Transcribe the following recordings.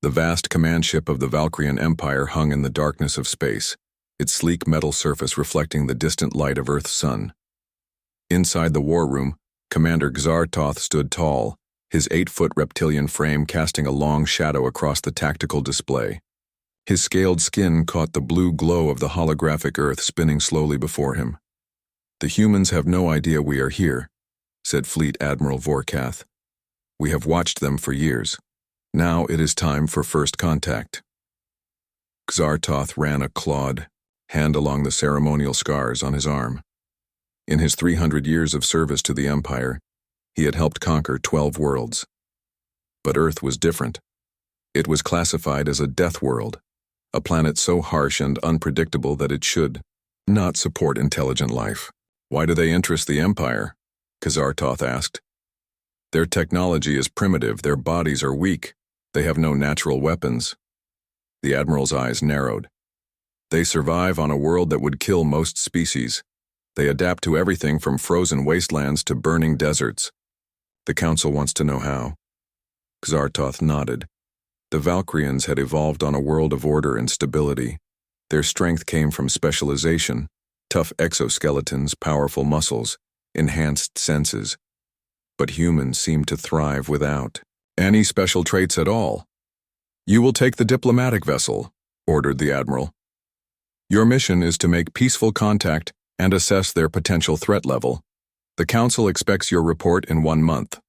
The vast command ship of the Valkyrian Empire hung in the darkness of space, its sleek metal surface reflecting the distant light of Earth's sun. Inside the war room, Commander Xartoth stood tall, his 8-foot reptilian frame casting a long shadow across the tactical display. His scaled skin caught the blue glow of the holographic Earth spinning slowly before him. "The humans have no idea we are here," said Fleet Admiral Vorkath. "We have watched them for years. Now it is time for first contact." Xartoth ran a clawed hand along the ceremonial scars on his arm. In his 300 years of service to the Empire, he had helped conquer 12 worlds. But Earth was different. It was classified as a death world, a planet so harsh and unpredictable that it should not support intelligent life. "Why do they interest the Empire?" Xartoth asked. "Their technology is primitive, their bodies are weak, they have no natural weapons." The Admiral's eyes narrowed. "They survive on a world that would kill most species. They adapt to everything from frozen wastelands to burning deserts. The Council wants to know how." Xartoth nodded. The Valkyrians had evolved on a world of order and stability. Their strength came from specialization, tough exoskeletons, powerful muscles, enhanced senses. But humans seemed to thrive without any special traits at all. "You will take the diplomatic vessel," ordered the Admiral. "Your mission is to make peaceful contact and assess their potential threat level. The Council expects your report in 1 month."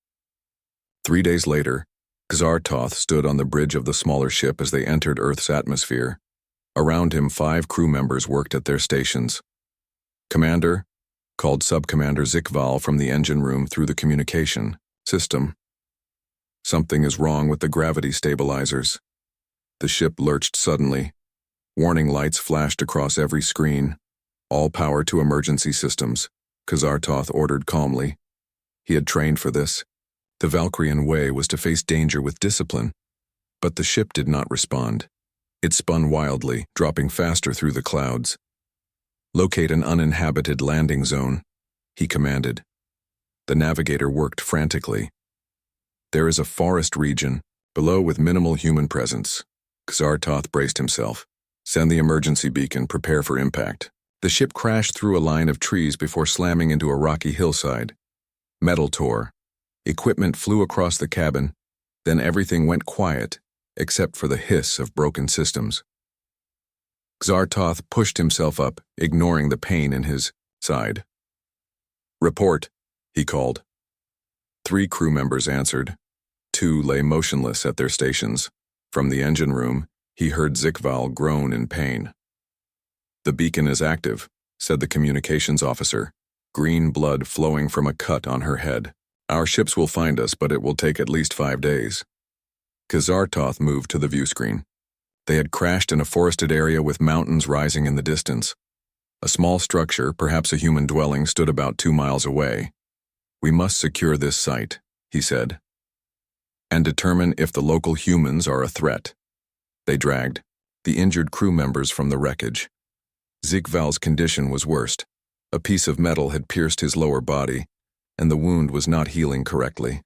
3 days later, Xartoth stood on the bridge of the smaller ship as they entered Earth's atmosphere. Around him, 5 crew members worked at their stations. "Commander," called Subcommander Zikval from the engine room through the communication system. "Something is wrong with the gravity stabilizers." The ship lurched suddenly. Warning lights flashed across every screen. "All power to emergency systems," Xartoth ordered calmly. He had trained for this. The Valkyrian way was to face danger with discipline. But the ship did not respond. It spun wildly, dropping faster through the clouds. "Locate an uninhabited landing zone," he commanded. The navigator worked frantically. "There is a forest region below with minimal human presence." Xartoth braced himself. "Send the emergency beacon, prepare for impact." The ship crashed through a line of trees before slamming into a rocky hillside. Metal tore. Equipment flew across the cabin, then everything went quiet, except for the hiss of broken systems. Xartoth pushed himself up, ignoring the pain in his side. "Report," he called. 3 crew members answered. 2 lay motionless at their stations. From the engine room, he heard Zikval groan in pain. "The beacon is active," said the communications officer, green blood flowing from a cut on her head. "Our ships will find us, but it will take at least 5 days." Xartoth moved to the viewscreen. They had crashed in a forested area with mountains rising in the distance. A small structure, perhaps a human dwelling, stood about 2 miles away. "We must secure this site," he said, "and determine if the local humans are a threat." They dragged the injured crew members from the wreckage. Zikval's condition was worst. A piece of metal had pierced his lower body, and the wound was not healing correctly.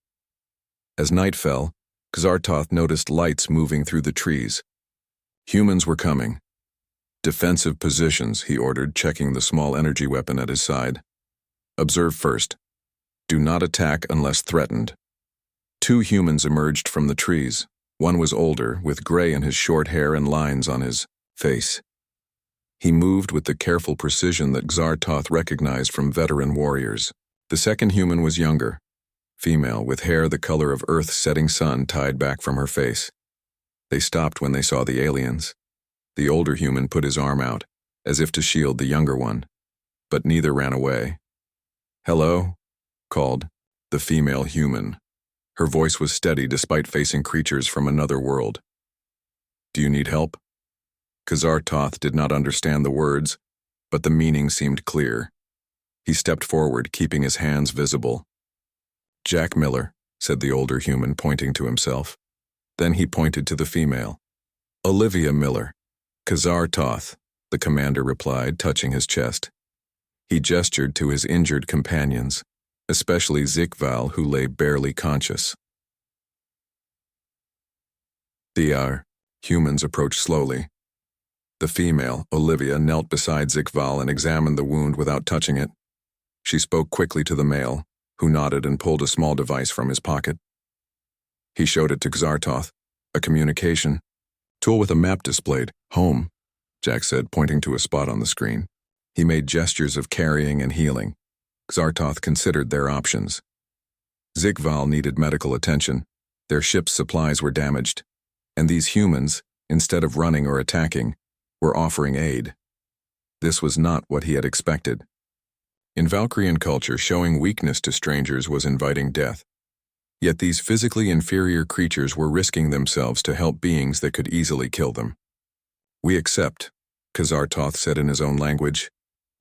As night fell, Xartoth noticed lights moving through the trees. Humans were coming. "Defensive positions," he ordered, checking the small energy weapon at his side. "Observe first. Do not attack unless threatened." 2 humans emerged from the trees. One was older, with gray in his short hair and lines on his face. He moved with the careful precision that Xartoth recognized from veteran warriors. The second human was younger, female, with hair the color of Earth's setting sun tied back from her face. They stopped when they saw the aliens. The older human put his arm out, as if to shield the younger one, but neither ran away. "Hello," called the female human. Her voice was steady despite facing creatures from another world. "Do you need help?" Xartoth did not understand the words, but the meaning seemed clear. He stepped forward, keeping his hands visible. "Jack Miller," said the older human, pointing to himself. Then he pointed to the female. "Olivia Miller." "Xartoth," the commander replied, touching his chest. He gestured to his injured companions, especially Zikval, who lay barely conscious. The humans approached slowly. The female, Olivia, knelt beside Zikval and examined the wound without touching it. She spoke quickly to the male, who nodded and pulled a small device from his pocket. He showed it to Xartoth, a communication tool with a map displayed. Home, Jack said, pointing to a spot on the screen. He made gestures of carrying and healing. Xartoth considered their options. Zikval needed medical attention. Their ship's supplies were damaged, and these humans, instead of running or attacking, were offering aid. This was not what he had expected. In Valkyrian culture, showing weakness to strangers was inviting death. Yet these physically inferior creatures were risking themselves to help beings that could easily kill them. "We accept," Xartoth said in his own language,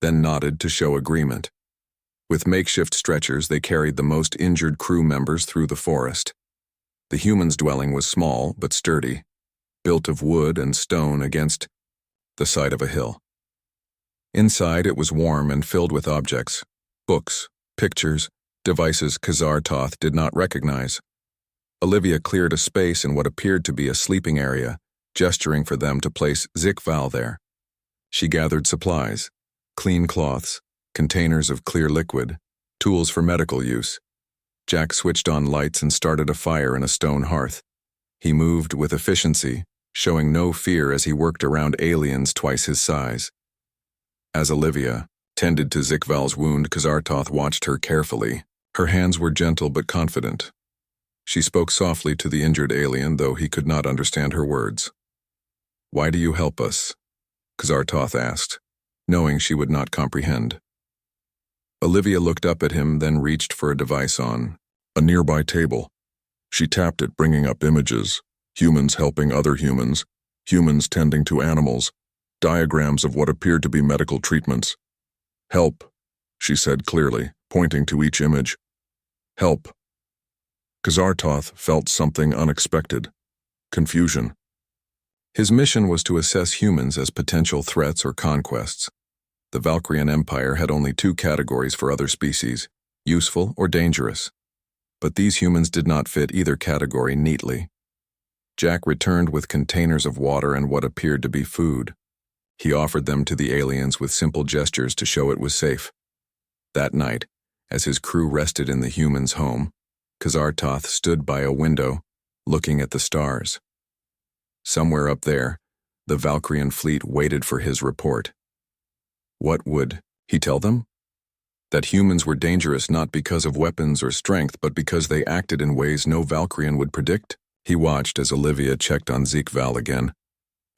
then nodded to show agreement. With makeshift stretchers, they carried the most injured crew members through the forest. The humans' dwelling was small but sturdy, built of wood and stone against the side of a hill. Inside it was warm and filled with objects, books, pictures, devices Xartoth did not recognize. Olivia cleared a space in what appeared to be a sleeping area, gesturing for them to place Zikval there. She gathered supplies, clean cloths, containers of clear liquid, tools for medical use. Jack switched on lights and started a fire in a stone hearth. He moved with efficiency, showing no fear as he worked around aliens twice his size. As Olivia tended to Zikval's wound, Xartoth watched her carefully. Her hands were gentle but confident. She spoke softly to the injured alien, though he could not understand her words. "Why do you help us?" Xartoth asked, knowing she would not comprehend. Olivia looked up at him, then reached for a device on a nearby table. She tapped it, bringing up images, humans helping other humans, humans tending to animals, diagrams of what appeared to be medical treatments. "Help," she said clearly, pointing to each image. "Help." Xartoth felt something unexpected: confusion. His mission was to assess humans as potential threats or conquests. The Valkyrian Empire had only two categories for other species: useful or dangerous. But these humans did not fit either category neatly. Jack returned with containers of water and what appeared to be food. He offered them to the aliens with simple gestures to show it was safe. That night, as his crew rested in the humans' home, Xartoth stood by a window, looking at the stars. Somewhere up there, the Valkyrian fleet waited for his report. What would he tell them? That humans were dangerous not because of weapons or strength, but because they acted in ways no Valkyrian would predict? He watched as Olivia checked on Zikval again,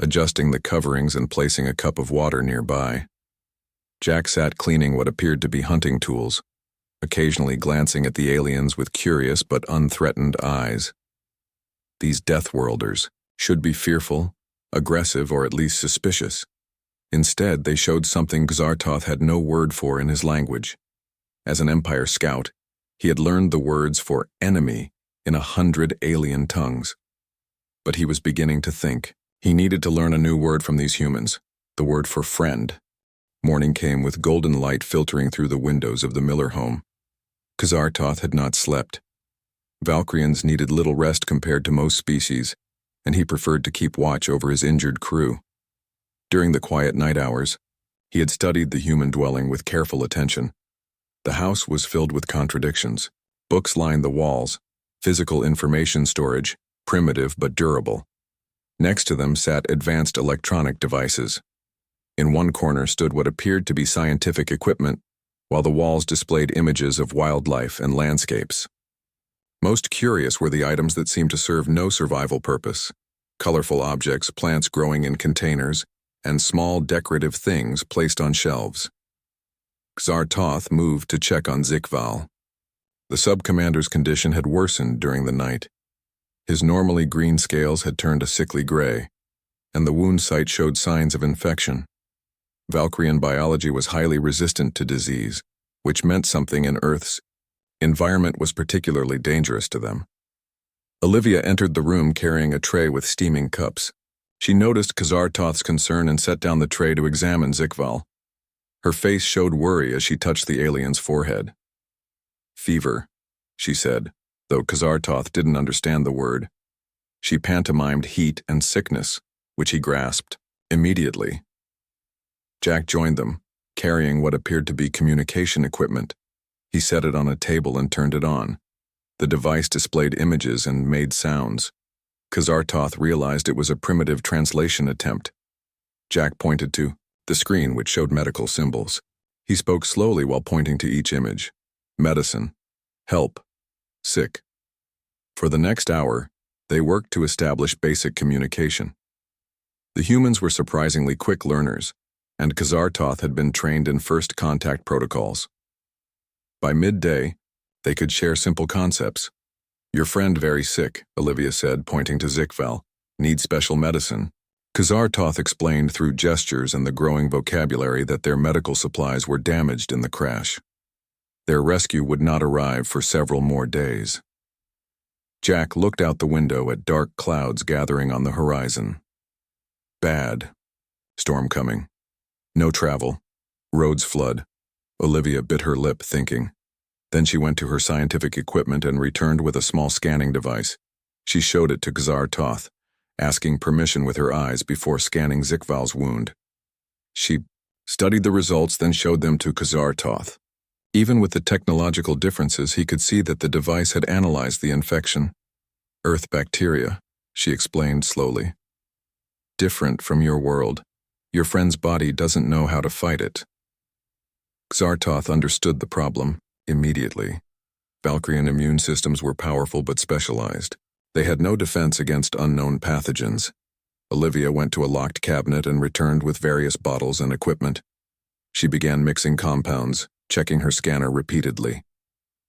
adjusting the coverings and placing a cup of water nearby. Jack sat cleaning what appeared to be hunting tools, occasionally glancing at the aliens with curious but unthreatened eyes. These Deathworlders should be fearful, aggressive, or at least suspicious. Instead, they showed something Xartoth had no word for in his language. As an Empire scout, he had learned the words for enemy in 100 alien tongues. But he was beginning to think. He needed to learn a new word from these humans, the word for friend. Morning came with golden light filtering through the windows of the Miller home. Xartoth had not slept. Valkyrians needed little rest compared to most species, and he preferred to keep watch over his injured crew. During the quiet night hours, he had studied the human dwelling with careful attention. The house was filled with contradictions. Books lined the walls, physical information storage, primitive but durable. Next to them sat advanced electronic devices. In one corner stood what appeared to be scientific equipment, while the walls displayed images of wildlife and landscapes. Most curious were the items that seemed to serve no survival purpose: colorful objects, plants growing in containers, and small decorative things placed on shelves. Xartoth moved to check on Zikval. The sub-commander's condition had worsened during the night. His normally green scales had turned a sickly gray, and the wound site showed signs of infection. Valkyrian biology was highly resistant to disease, which meant something in Earth's environment was particularly dangerous to them. Olivia entered the room carrying a tray with steaming cups. She noticed Xartoth's concern and set down the tray to examine Zikval. Her face showed worry as she touched the alien's forehead. "Fever," she said, though Xartoth didn't understand the word. She pantomimed heat and sickness, which he grasped immediately. Jack joined them, carrying what appeared to be communication equipment. He set it on a table and turned it on. The device displayed images and made sounds. Kazartoth realized it was a primitive translation attempt. Jack pointed to the screen, which showed medical symbols. He spoke slowly while pointing to each image. Medicine. Help. Sick. For the next hour, they worked to establish basic communication. The humans were surprisingly quick learners, and Kazartoth had been trained in first contact protocols. By midday, they could share simple concepts. Your friend very sick, Olivia said, pointing to Zikval. Needs special medicine. Kazartoth explained through gestures and the growing vocabulary that their medical supplies were damaged in the crash. Their rescue would not arrive for several more days. Jack looked out the window at dark clouds gathering on the horizon. Bad. Storm coming. No travel. Roads flood. Olivia bit her lip, thinking. Then she went to her scientific equipment and returned with a small scanning device. She showed it to Kazartoth, asking permission with her eyes before scanning Zikval's wound. She studied the results, then showed them to Kazartoth. Even with the technological differences, he could see that the device had analyzed the infection. Earth bacteria, she explained slowly. Different from your world. Your friend's body doesn't know how to fight it. Kazartoth understood the problem immediately. Valkyrian immune systems were powerful but specialized. They had no defense against unknown pathogens. Olivia went to a locked cabinet and returned with various bottles and equipment. She began mixing compounds, checking her scanner repeatedly.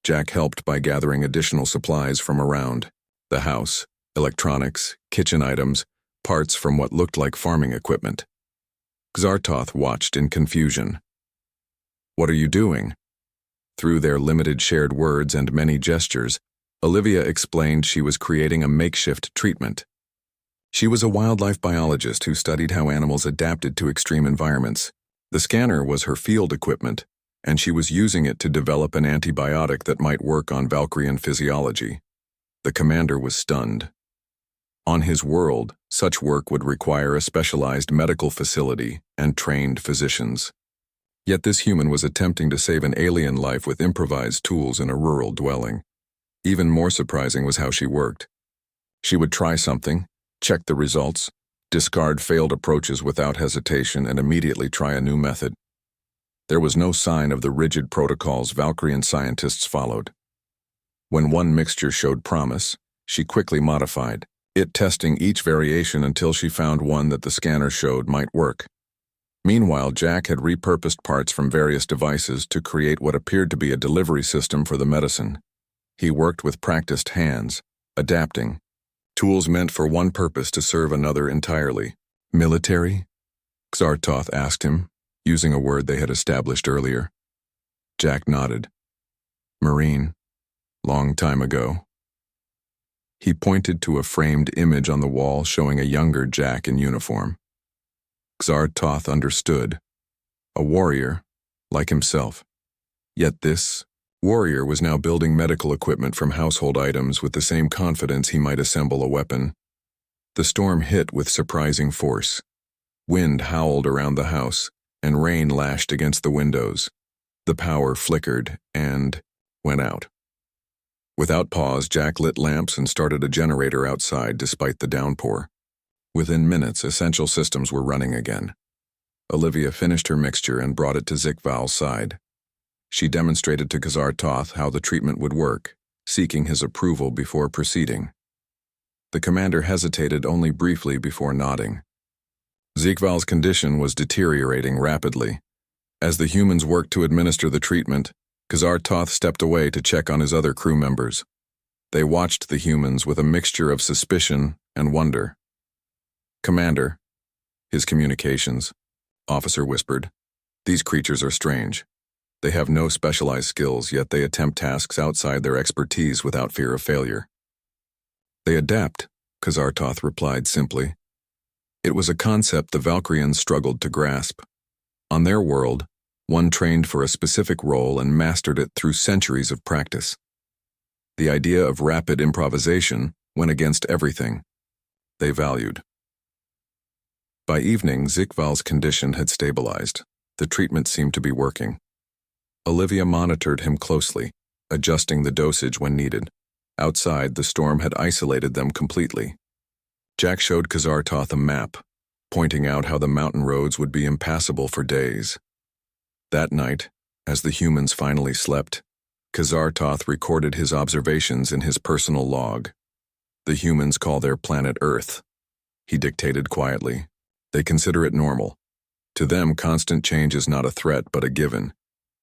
Jack helped by gathering additional supplies from around the house, electronics, kitchen items, parts from what looked like farming equipment. Kazartoth watched in confusion. What are you doing? Through their limited shared words and many gestures, Olivia explained she was creating a makeshift treatment. She was a wildlife biologist who studied how animals adapted to extreme environments. The scanner was her field equipment, and she was using it to develop an antibiotic that might work on Valkyrian physiology. The commander was stunned. On his world, such work would require a specialized medical facility and trained physicians. Yet this human was attempting to save an alien life with improvised tools in a rural dwelling. Even more surprising was how she worked. She would try something, check the results, discard failed approaches without hesitation, and immediately try a new method. There was no sign of the rigid protocols Valkyrian scientists followed. When one mixture showed promise, she quickly modified it, testing each variation until she found one that the scanner showed might work. Meanwhile, Jack had repurposed parts from various devices to create what appeared to be a delivery system for the medicine. He worked with practiced hands, adapting. Tools meant for one purpose to serve another entirely. Military? Kazartoth asked him, using a word they had established earlier. Jack nodded. Marine. Long time ago. He pointed to a framed image on the wall showing a younger Jack in uniform. Kazartoth understood. A warrior, like himself. Yet this warrior was now building medical equipment from household items with the same confidence he might assemble a weapon. The storm hit with surprising force. Wind howled around the house, and rain lashed against the windows. The power flickered and went out. Without pause, Jack lit lamps and started a generator outside despite the downpour. Within minutes, essential systems were running again. Olivia finished her mixture and brought it to Zikval's side. She demonstrated to Kazartoth how the treatment would work, seeking his approval before proceeding. The commander hesitated only briefly before nodding. Zikval's condition was deteriorating rapidly. As the humans worked to administer the treatment, Kazartoth stepped away to check on his other crew members. They watched the humans with a mixture of suspicion and wonder. Commander, his communications, officer whispered. These creatures are strange. They have no specialized skills, yet they attempt tasks outside their expertise without fear of failure. They adapt, Kazartoth replied simply. It was a concept the Valkyrians struggled to grasp. On their world, one trained for a specific role and mastered it through centuries of practice. The idea of rapid improvisation went against everything. they valued. By evening, Zickval's condition had stabilized. The treatment seemed to be working. Olivia monitored him closely, adjusting the dosage when needed. Outside, the storm had isolated them completely. Jack showed Kazartoth a map, pointing out how the mountain roads would be impassable for days. That night, as the humans finally slept, Kazartoth recorded his observations in his personal log. The humans call their planet Earth. He dictated quietly. They consider it normal. To them, constant change is not a threat but a given.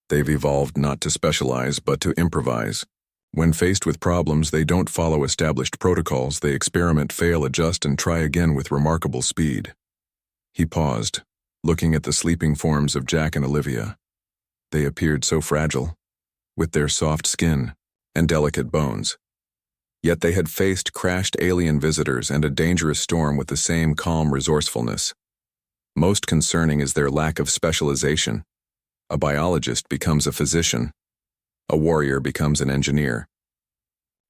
They've evolved not to specialize but to improvise. When faced with problems, they don't follow established protocols. They experiment, fail, adjust, and try again with remarkable speed. He paused, looking at the sleeping forms of Jack and Olivia. They appeared so fragile, with their soft skin and delicate bones. Yet they had faced crashed alien visitors and a dangerous storm with the same calm resourcefulness. Most concerning is their lack of specialization. A biologist becomes a physician. A warrior becomes an engineer.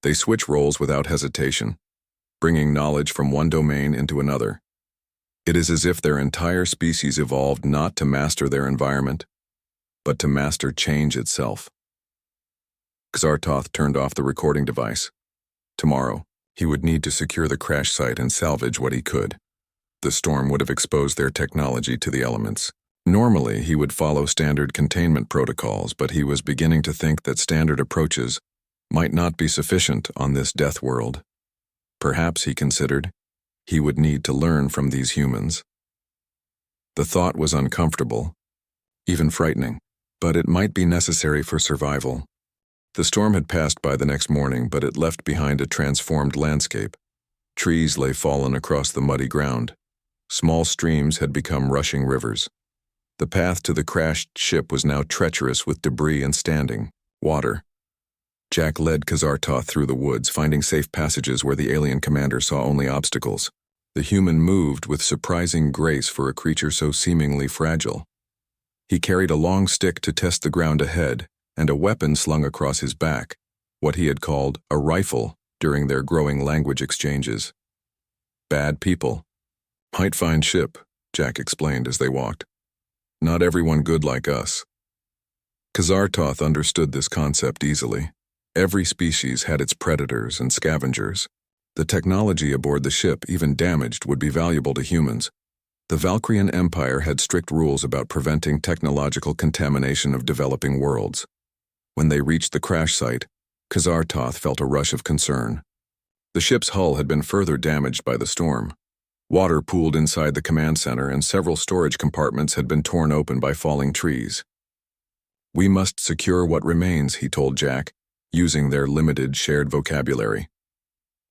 They switch roles without hesitation, bringing knowledge from one domain into another. It is as if their entire species evolved not to master their environment, but to master change itself. Kazartoth turned off the recording device. Tomorrow, he would need to secure the crash site and salvage what he could. The storm would have exposed their technology to the elements. Normally, he would follow standard containment protocols, but he was beginning to think that standard approaches might not be sufficient on this death world. Perhaps, he considered, he would need to learn from these humans. The thought was uncomfortable, even frightening, but it might be necessary for survival. The storm had passed by the next morning, but it left behind a transformed landscape. Trees lay fallen across the muddy ground. Small streams had become rushing rivers. The path to the crashed ship was now treacherous with debris and standing water. Jack led Kazartoth through the woods, finding safe passages where the alien commander saw only obstacles. The human moved with surprising grace for a creature so seemingly fragile. He carried a long stick to test the ground ahead, and a weapon slung across his back, what he had called a rifle during their growing language exchanges. Bad people. Might find ship, Jack explained as they walked. Not everyone good like us. Kazartoth understood this concept easily. Every species had its predators and scavengers. The technology aboard the ship, even damaged, would be valuable to humans. The Valkyrian Empire had strict rules about preventing technological contamination of developing worlds. When they reached the crash site, Kazartoth felt a rush of concern. The ship's hull had been further damaged by the storm. Water pooled inside the command center, and several storage compartments had been torn open by falling trees. We must secure what remains, he told Jack, using their limited shared vocabulary.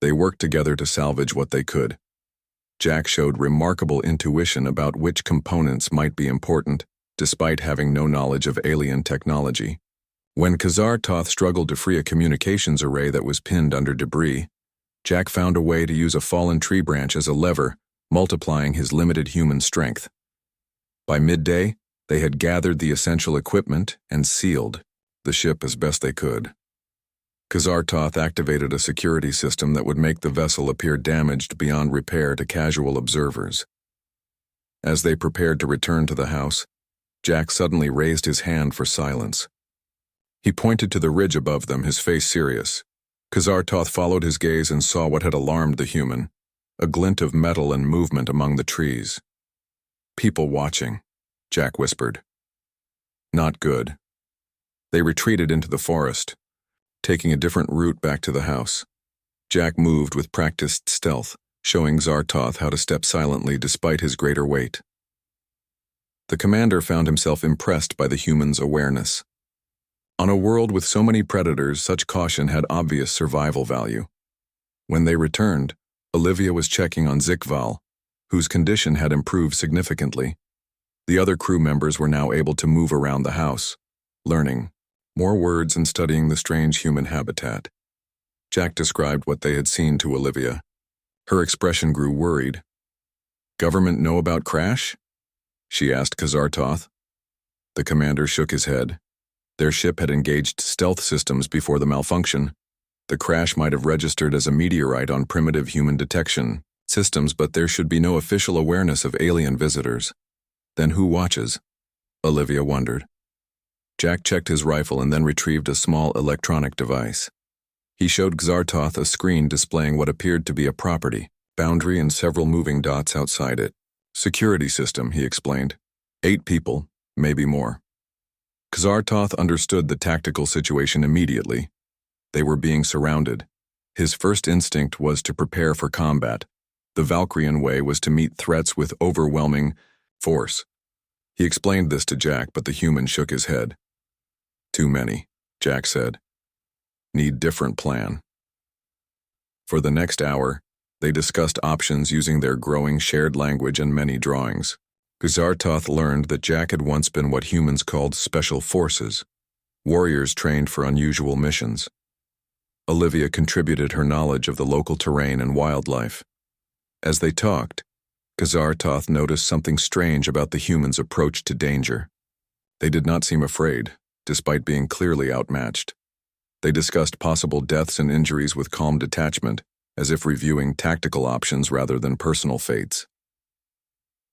They worked together to salvage what they could. Jack showed remarkable intuition about which components might be important, despite having no knowledge of alien technology. When Kazartoth struggled to free a communications array that was pinned under debris, Jack found a way to use a fallen tree branch as a lever, multiplying his limited human strength. By midday, they had gathered the essential equipment and sealed the ship as best they could. Kazartoth activated a security system that would make the vessel appear damaged beyond repair to casual observers. As they prepared to return to the house, Jack suddenly raised his hand for silence. He pointed to the ridge above them, his face serious. Kazartoth followed his gaze and saw what had alarmed the human, a glint of metal and movement among the trees. People watching, Jack whispered. Not good. They retreated into the forest, taking a different route back to the house. Jack moved with practiced stealth, showing Zartoth how to step silently despite his greater weight. The commander found himself impressed by the human's awareness. On a world with so many predators, such caution had obvious survival value. When they returned, Olivia was checking on Zickval, whose condition had improved significantly. The other crew members were now able to move around the house, learning more words and studying the strange human habitat. Jack described what they had seen to Olivia. Her expression grew worried. "Government know about crash?" she asked Kazartoth. The commander shook his head. Their ship had engaged stealth systems before the malfunction. The crash might have registered as a meteorite on primitive human detection, Systems, but there should be no official awareness of alien visitors. Then who watches? Olivia wondered. Jack checked his rifle and then retrieved a small electronic device. He showed Xartoth a screen displaying what appeared to be a property, boundary and several moving dots outside it. Security system, he explained. 8 people, maybe more. Xartoth understood the tactical situation immediately. They were being surrounded. His first instinct was to prepare for combat. The Valkyrian way was to meet threats with overwhelming force. He explained this to Jack, but the human shook his head. Too many, Jack said. Need different plan. For the next hour, they discussed options using their growing shared language and many drawings. Xartoth learned that Jack had once been what humans called special forces, warriors trained for unusual missions. Olivia contributed her knowledge of the local terrain and wildlife. As they talked, Xartoth noticed something strange about the humans' approach to danger. They did not seem afraid, despite being clearly outmatched. They discussed possible deaths and injuries with calm detachment, as if reviewing tactical options rather than personal fates.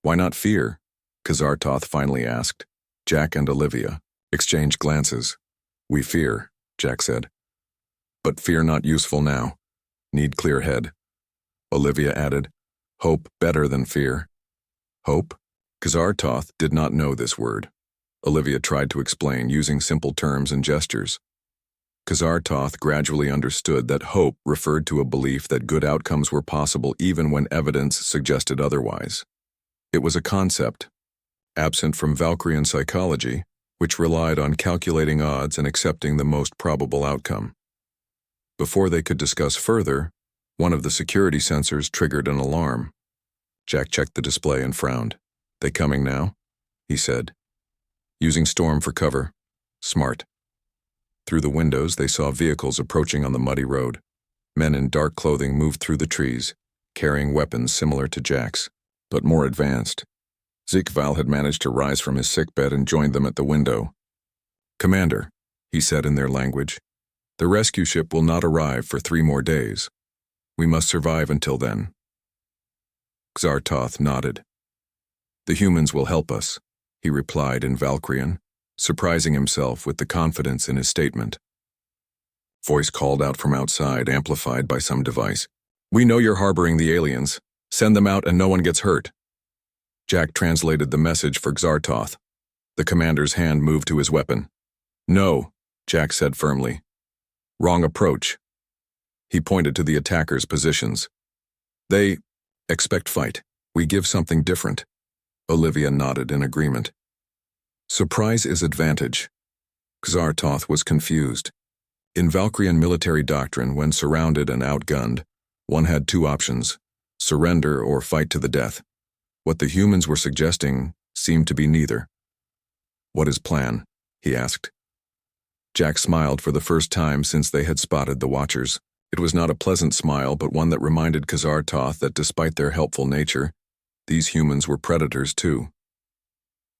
Why not fear? Xartoth finally asked. Jack and Olivia exchanged glances. We fear, Jack said. But fear not useful now. Need clear head. Olivia added, hope better than fear. Hope? Xartoth did not know this word. Olivia tried to explain using simple terms and gestures. Xartoth gradually understood that hope referred to a belief that good outcomes were possible even when evidence suggested otherwise. It was a concept, absent from Valkyrian psychology, which relied on calculating odds and accepting the most probable outcome. Before they could discuss further, one of the security sensors triggered an alarm. Jack checked the display and frowned. They coming now? He said. Using storm for cover. Smart. Through the windows, they saw vehicles approaching on the muddy road. Men in dark clothing moved through the trees, carrying weapons similar to Jack's, but more advanced. Ziekval had managed to rise from his sickbed and joined them at the window. Commander, he said in their language, the rescue ship will not arrive for 3 more days. We must survive until then. Xartoth nodded. The humans will help us, he replied in Valkyrian, surprising himself with the confidence in his statement. Voice called out from outside, amplified by some device. We know you're harboring the aliens. Send them out and no one gets hurt. Jack translated the message for Xartoth. The commander's hand moved to his weapon. No, Jack said firmly. Wrong approach. He pointed to the attackers' positions. They expect fight. We give something different. Olivia nodded in agreement. Surprise is advantage. Xartoth was confused. In Valkyrian military doctrine, when surrounded and outgunned, one had 2 options, surrender or fight to the death. What the humans were suggesting seemed to be neither. What is plan? He asked. Jack smiled for the first time since they had spotted the Watchers. It was not a pleasant smile, but one that reminded Xartoth that despite their helpful nature, these humans were predators too.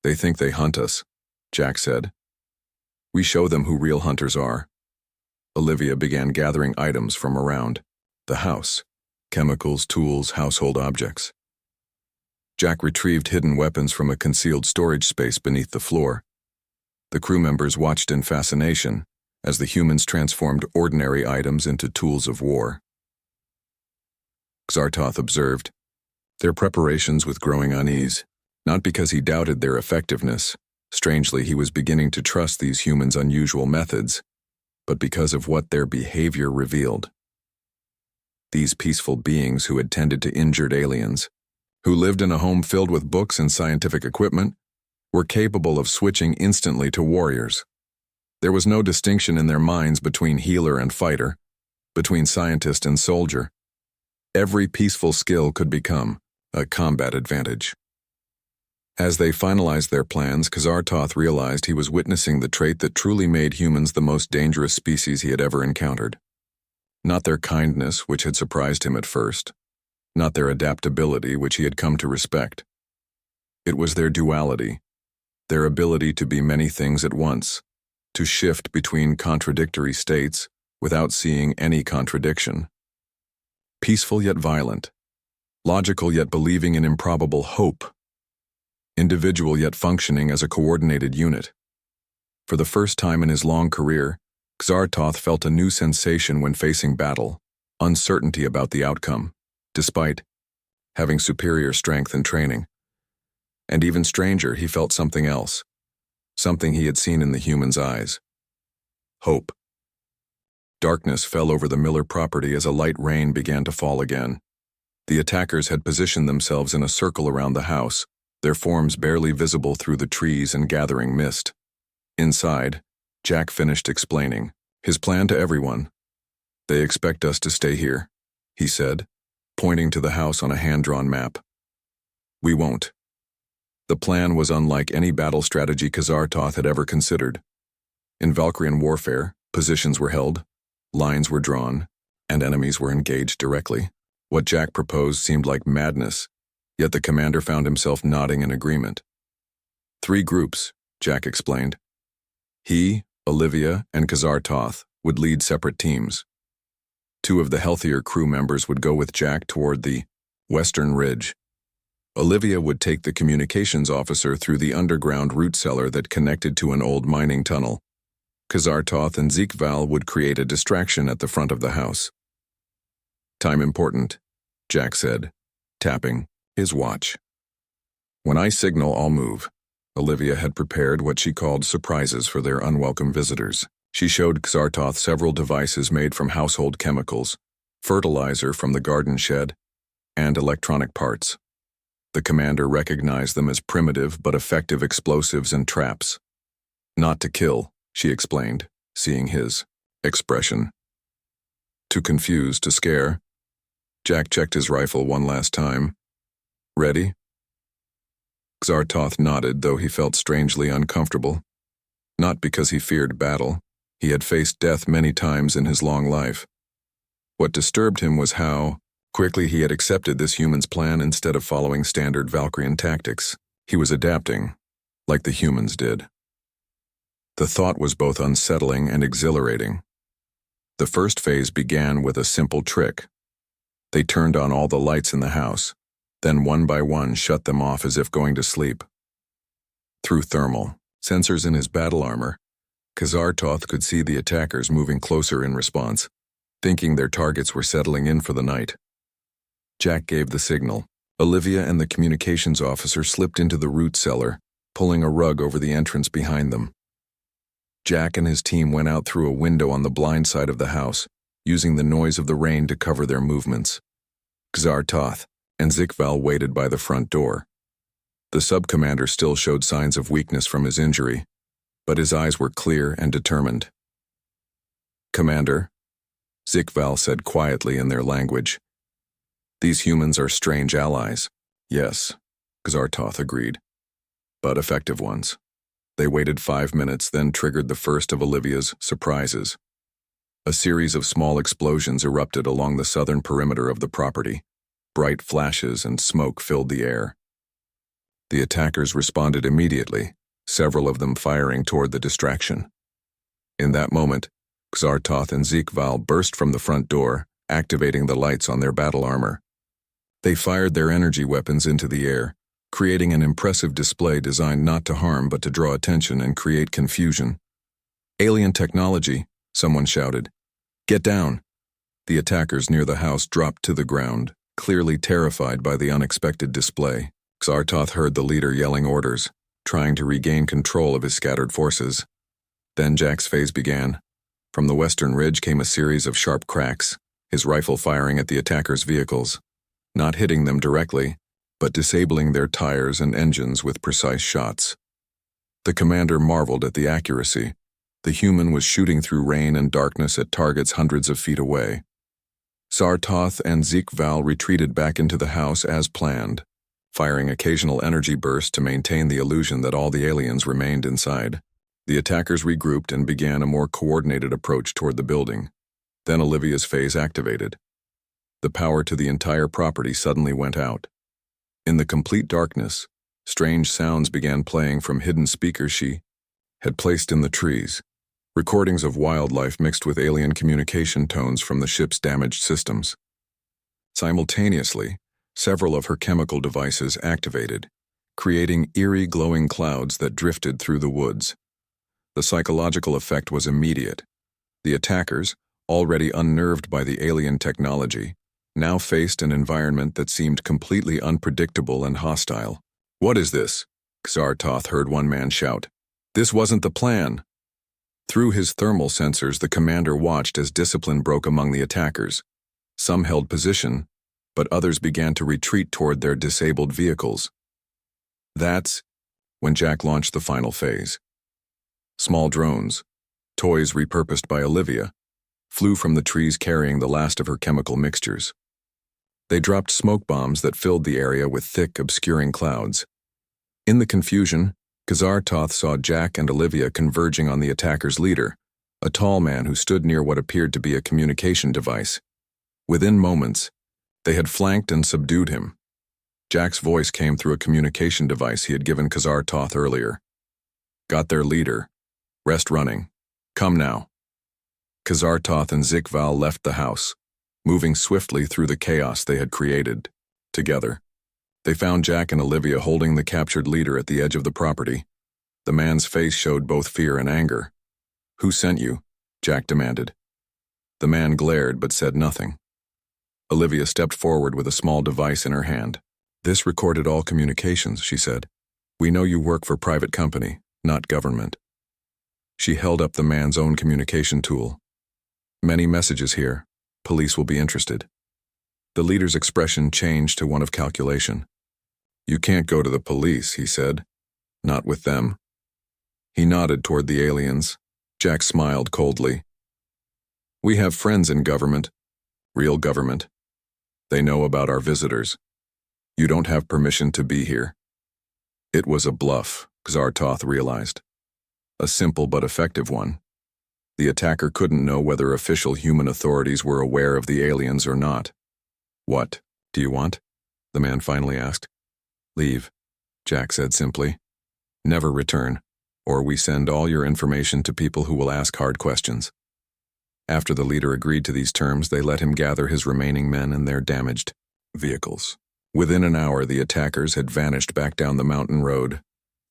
They think they hunt us, Jack said. We show them who real hunters are. Olivia began gathering items from around the house, chemicals, tools, household objects. Jack retrieved hidden weapons from a concealed storage space beneath the floor. The crew members watched in fascination as the humans transformed ordinary items into tools of war. Xartoth observed their preparations with growing unease, not because he doubted their effectiveness. Strangely, he was beginning to trust these humans' unusual methods, but because of what their behavior revealed. These peaceful beings who had tended to injured aliens, who lived in a home filled with books and scientific equipment, were capable of switching instantly to warriors. There was no distinction in their minds between healer and fighter, between scientist and soldier. Every peaceful skill could become a combat advantage. As they finalized their plans, Xartoth realized he was witnessing the trait that truly made humans the most dangerous species he had ever encountered. Not their kindness, which had surprised him at first, not their adaptability, which he had come to respect. It was their duality, their ability to be many things at once, to shift between contradictory states without seeing any contradiction. Peaceful yet violent, logical yet believing in improbable hope, individual yet functioning as a coordinated unit. For the first time in his long career, Xartoth felt a new sensation when facing battle, uncertainty about the outcome, despite having superior strength and training. And even stranger, he felt something else, something he had seen in the human's eyes. Hope. Darkness fell over the Miller property as a light rain began to fall again. The attackers had positioned themselves in a circle around the house, their forms barely visible through the trees and gathering mist. Inside, Jack finished explaining his plan to everyone. "They expect us to stay here," he said, pointing to the house on a hand-drawn map. "We won't." The plan was unlike any battle strategy Xartoth had ever considered. In Valkyrian warfare, positions were held, lines were drawn, and enemies were engaged directly. What Jack proposed seemed like madness, yet the commander found himself nodding in agreement. 3 groups, Jack explained. He, Olivia, and Xartoth would lead separate teams. 2 of the healthier crew members would go with Jack toward the western ridge. Olivia would take the communications officer through the underground root cellar that connected to an old mining tunnel. Xartoth and Zekval would create a distraction at the front of the house. "Time important," Jack said, tapping his watch. "When I signal, I'll move." Olivia had prepared what she called surprises for their unwelcome visitors. She showed Xartoth several devices made from household chemicals, fertilizer from the garden shed, and electronic parts. The commander recognized them as primitive but effective explosives and traps. "Not to kill," she explained, seeing his expression. "Too confused to scare." Jack checked his rifle one last time. "Ready?" Xartoth nodded, though he felt strangely uncomfortable. Not because he feared battle. He had faced death many times in his long life. What disturbed him was how quickly he had accepted this human's plan instead of following standard Valkyrian tactics. He was adapting, like the humans did. The thought was both unsettling and exhilarating. The first phase began with a simple trick. They turned on all the lights in the house, then one by one shut them off as if going to sleep. Through thermal sensors in his battle armor, Xartoth could see the attackers moving closer in response, thinking their targets were settling in for the night. Jack gave the signal. Olivia and the communications officer slipped into the root cellar, pulling a rug over the entrance behind them. Jack and his team went out through a window on the blind side of the house, using the noise of the rain to cover their movements. Xartoth and Zekval waited by the front door. The sub-commander still showed signs of weakness from his injury, but his eyes were clear and determined. "Commander," Zekval said quietly in their language. "These humans are strange allies." "Yes," Xartoth agreed, "but effective ones." They waited 5 minutes, then triggered the first of Olivia's surprises. A series of small explosions erupted along the southern perimeter of the property. Bright flashes and smoke filled the air. The attackers responded immediately, several of them firing toward the distraction. In that moment, Xartoth and Zekval burst from the front door, activating the lights on their battle armor. They fired their energy weapons into the air, creating an impressive display designed not to harm but to draw attention and create confusion. "Alien technology," someone shouted. "Get down!" The attackers near the house dropped to the ground, clearly terrified by the unexpected display. Xartoth heard the leader yelling orders, trying to regain control of his scattered forces. Then Jack's phase began. From the western ridge came a series of sharp cracks, his rifle firing at the attackers' vehicles, not hitting them directly, but disabling their tires and engines with precise shots. The commander marveled at the accuracy. The human was shooting through rain and darkness at targets hundreds of feet away. Xartoth and Zekval retreated back into the house as planned, firing occasional energy bursts to maintain the illusion that all the aliens remained inside. The attackers regrouped and began a more coordinated approach toward the building. Then Olivia's phase activated. The power to the entire property suddenly went out. In the complete darkness, strange sounds began playing from hidden speakers she had placed in the trees, recordings of wildlife mixed with alien communication tones from the ship's damaged systems. Simultaneously, Several of her chemical devices activated, creating eerie glowing clouds that drifted through the woods. The psychological effect was immediate. The attackers, already unnerved by the alien technology, now faced an environment that seemed completely unpredictable and hostile. "What is this?" Xartoth heard one man shout. "This wasn't the plan." Through his thermal sensors, the commander watched as discipline broke among the attackers. Some held position, but others began to retreat toward their disabled vehicles. That's when Jack launched the final phase. Small drones, toys repurposed by Olivia, flew from the trees carrying the last of her chemical mixtures. They dropped smoke bombs that filled the area with thick, obscuring clouds. In the confusion, Xartoth saw Jack and Olivia converging on the attacker's leader, a tall man who stood near what appeared to be a communication device. Within moments, they had flanked and subdued him. Jack's voice came through a communication device he had given Xartoth earlier. "Got their leader. Rest running. Come now." Xartoth and Zikval left the house, moving swiftly through the chaos they had created. Together, they found Jack and Olivia holding the captured leader at the edge of the property. The man's face showed both fear and anger. "Who sent you?" Jack demanded. The man glared but said nothing. Olivia stepped forward with a small device in her hand. "This recorded all communications," she said. "We know you work for private company, not government." She held up the man's own communication tool. "Many messages here. Police will be interested." The leader's expression changed to one of calculation. "You can't go to the police," he said. "Not with them." He nodded toward the aliens. Jack smiled coldly. "We have friends in government. Real government. They know about our visitors. You don't have permission to be here." It was a bluff, Xartoth realized. A simple but effective one. The attacker couldn't know whether official human authorities were aware of the aliens or not. "What do you want?" the man finally asked. "Leave," Jack said simply. "Never return, or we send all your information to people who will ask hard questions." After the leader agreed to these terms, they let him gather his remaining men and their damaged vehicles. Within an hour, the attackers had vanished back down the mountain road,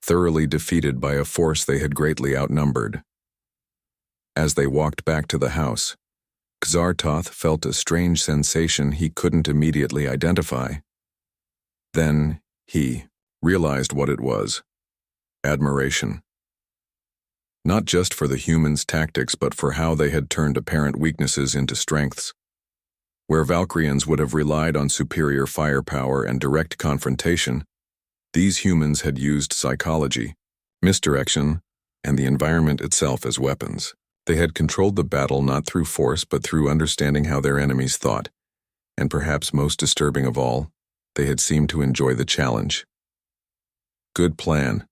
thoroughly defeated by a force they had greatly outnumbered. As they walked back to the house, Xartoth felt a strange sensation he couldn't immediately identify. Then he realized what it was: admiration. Not just for the humans' tactics, but for how they had turned apparent weaknesses into strengths. Where Valkyrians would have relied on superior firepower and direct confrontation, these humans had used psychology, misdirection, and the environment itself as weapons. They had controlled the battle not through force but through understanding how their enemies thought, and perhaps most disturbing of all, they had seemed to enjoy the challenge. "Good plan,"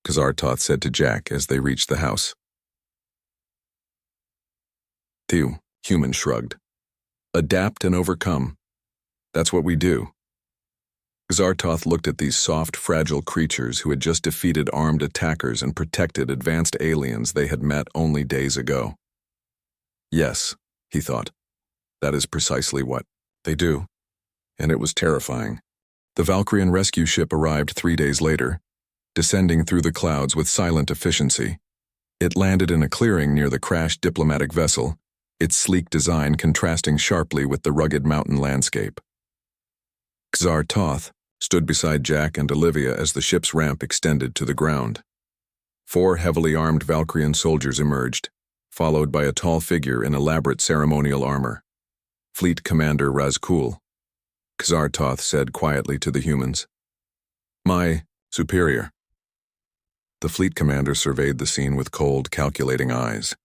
Xartoth said to Jack as they reached the house. "The human shrugged. "Adapt and overcome. That's what we do." Xartoth looked at these soft, fragile creatures who had just defeated armed attackers and protected advanced aliens they had met only days ago. Yes, he thought, that is precisely what they do. And it was terrifying. The Valkyrian rescue ship arrived 3 days later, descending through the clouds with silent efficiency. It landed in a clearing near the crashed diplomatic vessel, its sleek design contrasting sharply with the rugged mountain landscape. Xartoth stood beside Jack and Olivia as the ship's ramp extended to the ground. 4 heavily armed Valkyrian soldiers emerged, followed by a tall figure in elaborate ceremonial armor. "Fleet Commander Razkul," Xartoth said quietly to the humans. "My superior." The fleet commander surveyed the scene with cold, calculating eyes.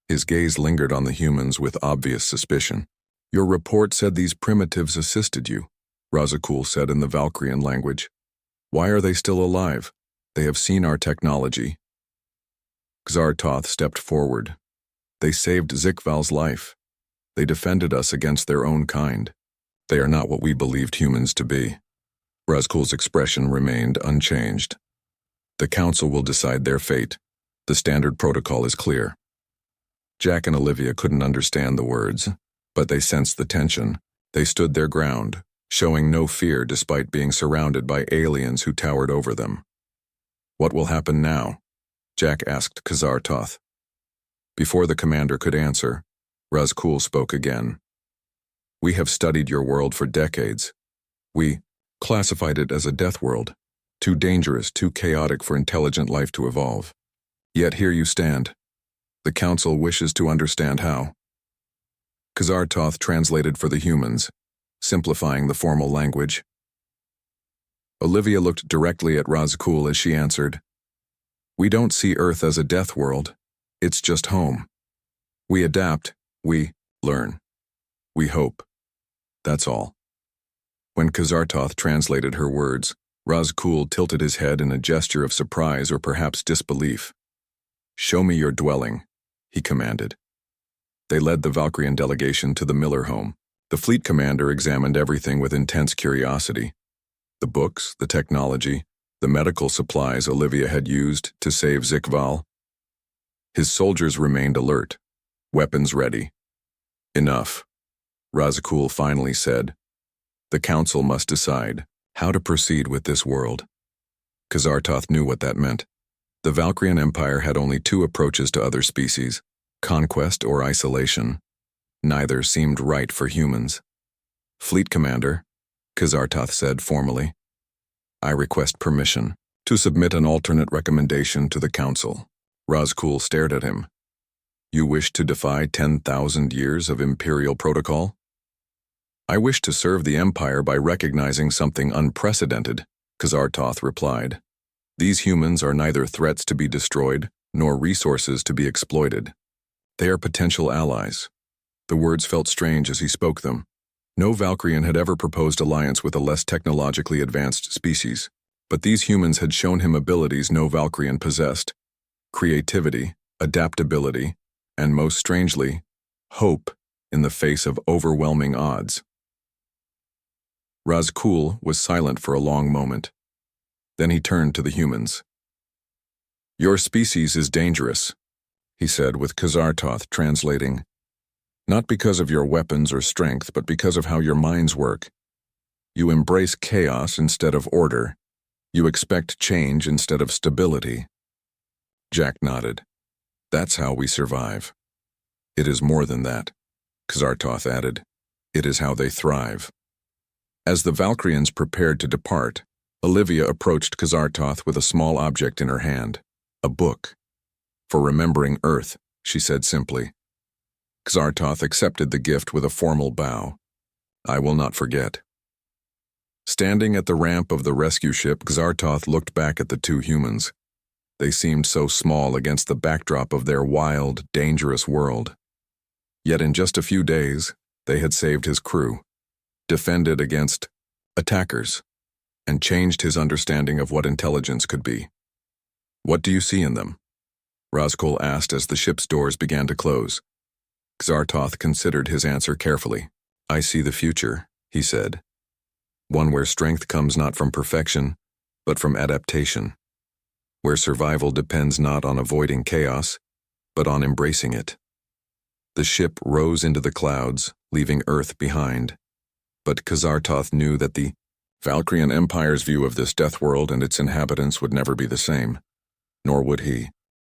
His gaze lingered on the humans with obvious suspicion. "Your report said these primitives assisted you," Razkul said in the Valkyrian language. "Why are they still alive? They have seen our technology." Xartoth stepped forward. "They saved Zikval's life. They defended us against their own kind. They are not what we believed humans to be." Razkul's expression remained unchanged. "The Council will decide their fate. The standard protocol is clear." Jack and Olivia couldn't understand the words, but they sensed the tension. They stood their ground, showing no fear despite being surrounded by aliens who towered over them. "What will happen now?" Jack asked Khazar-Toth. Before the commander could answer, Razkul spoke again. "We have studied your world for decades. We classified it as a death world, too dangerous, too chaotic for intelligent life to evolve. Yet here you stand. The Council wishes to understand how." Khazar-Toth translated for the humans, simplifying the formal language. Olivia looked directly at Razkul as she answered, "We don't see Earth as a death world. It's just home. We adapt, we learn. We hope. That's all." When Khazar-Toth translated her words, Razkul tilted his head in a gesture of surprise or perhaps disbelief. "Show me your dwelling," he commanded. They led the Valkyrian delegation to the Miller home. The fleet commander examined everything with intense curiosity. The books, the technology, the medical supplies Olivia had used to save Zikval. His soldiers remained alert, weapons ready. "Enough," Razkul finally said. "The Council must decide how to proceed with this world." Khazar-Toth knew what that meant. The Valkyrian Empire had only two approaches to other species: conquest or isolation. Neither seemed right for humans. "Fleet Commander," Khazar-Toth said formally, "I request permission to submit an alternate recommendation to the Council." Razkul stared at him. "You wish to defy 10,000 years of Imperial protocol?" "I wish to serve the Empire by recognizing something unprecedented," Khazar-Toth replied. "These humans are neither threats to be destroyed nor resources to be exploited. They are potential allies." The words felt strange as he spoke them. No Valkyrian had ever proposed alliance with a less technologically advanced species, but these humans had shown him abilities no Valkyrian possessed: creativity, adaptability, and most strangely, hope in the face of overwhelming odds. Razkul was silent for a long moment. Then he turned to the humans. "Your species is dangerous," he said with Khazar-Toth translating. "Not because of your weapons or strength, but because of how your minds work. You embrace chaos instead of order. You expect change instead of stability." Jack nodded. "That's how we survive." "It is more than that," Khazar-Toth added. "It is how they thrive." As the Valkyrians prepared to depart, Olivia approached Khazar-Toth with a small object in her hand. A book. "For remembering Earth," she said simply. Khazar-Toth accepted the gift with a formal bow. "I will not forget." Standing at the ramp of the rescue ship, Khazar-Toth looked back at the two humans. They seemed so small against the backdrop of their wild, dangerous world. Yet in just a few days, they had saved his crew, defended against attackers, and changed his understanding of what intelligence could be. "What do you see in them?" Razkul asked as the ship's doors began to close. Khazar-Toth considered his answer carefully. "I see the future," he said. "One where strength comes not from perfection, but from adaptation. Where survival depends not on avoiding chaos, but on embracing it." The ship rose into the clouds, leaving Earth behind. But Khazar-Toth knew that the Valkyrian Empire's view of this death world and its inhabitants would never be the same. Nor would he.